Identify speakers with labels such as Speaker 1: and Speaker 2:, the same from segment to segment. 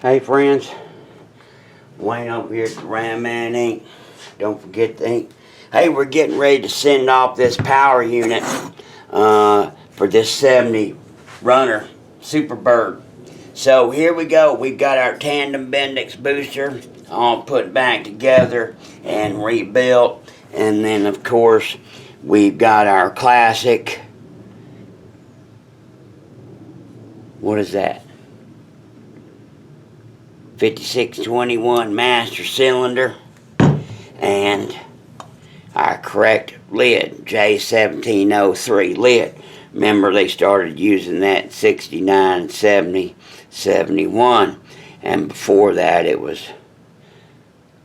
Speaker 1: Hey friends, Wayne over here at the Ram Man Inc. Don't forget the ink. Hey, we're getting ready to send off this power unit for this 70 runner Superbird. So here we go. We've got our tandem Bendix booster all put back together and rebuilt. And then of course we've got our classic, what is that? 5621 master cylinder and our correct lid, J1703 lid. Remember, they started using that in 69, 70, 71, and before that it was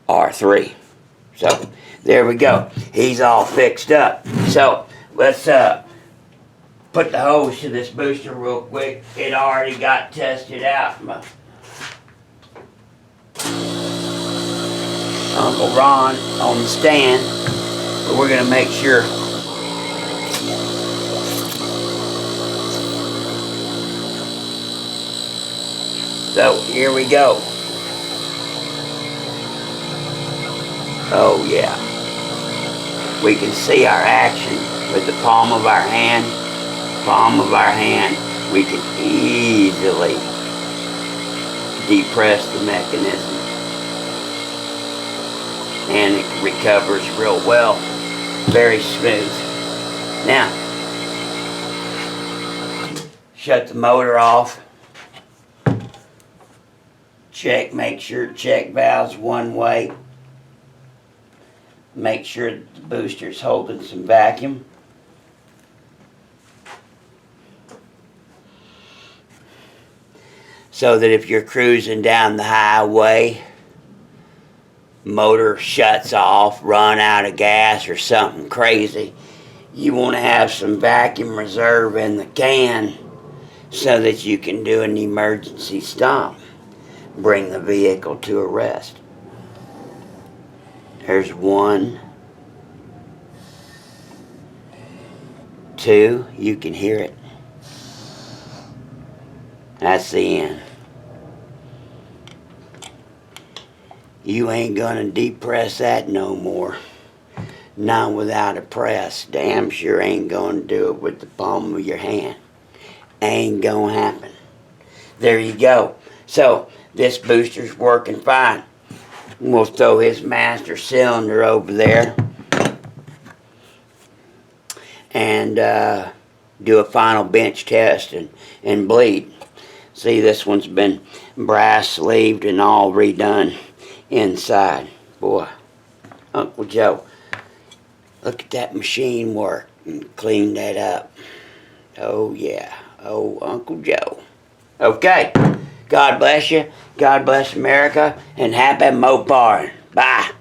Speaker 1: R3. So there we go. He's all fixed up. So let's put the hose to this booster real quick. It already got tested out. Uncle Ron on the stand, but we're going to make sure. So here we go. Oh yeah, we can see our action with the palm of our hand. Palm of our hand, we can easily depress the mechanism. And it recovers real well, very smooth. Now, shut the motor off. Check, make sure check valve's one way. Make sure that the booster's holding some vacuum. So that if you're cruising down the highway, motor shuts off, run out of gas or something crazy, you want to have some vacuum reserve in the can so that you can do an emergency stop, bring the vehicle to a rest. There's 1, 2, you can hear it. That's the end. You ain't gonna depress that no more. Not without a press. Damn sure ain't gonna do it with the palm of your hand. Ain't gonna happen. There you go. So, this booster's working fine. We'll throw his master cylinder over there and do a final bench test and bleed. See, this one's been brass sleeved and all redone inside. Boy, Uncle Joe, look at that machine work and clean that up. Oh yeah, oh Uncle Joe. Okay, God bless you, God bless America, and happy Mopar. Bye.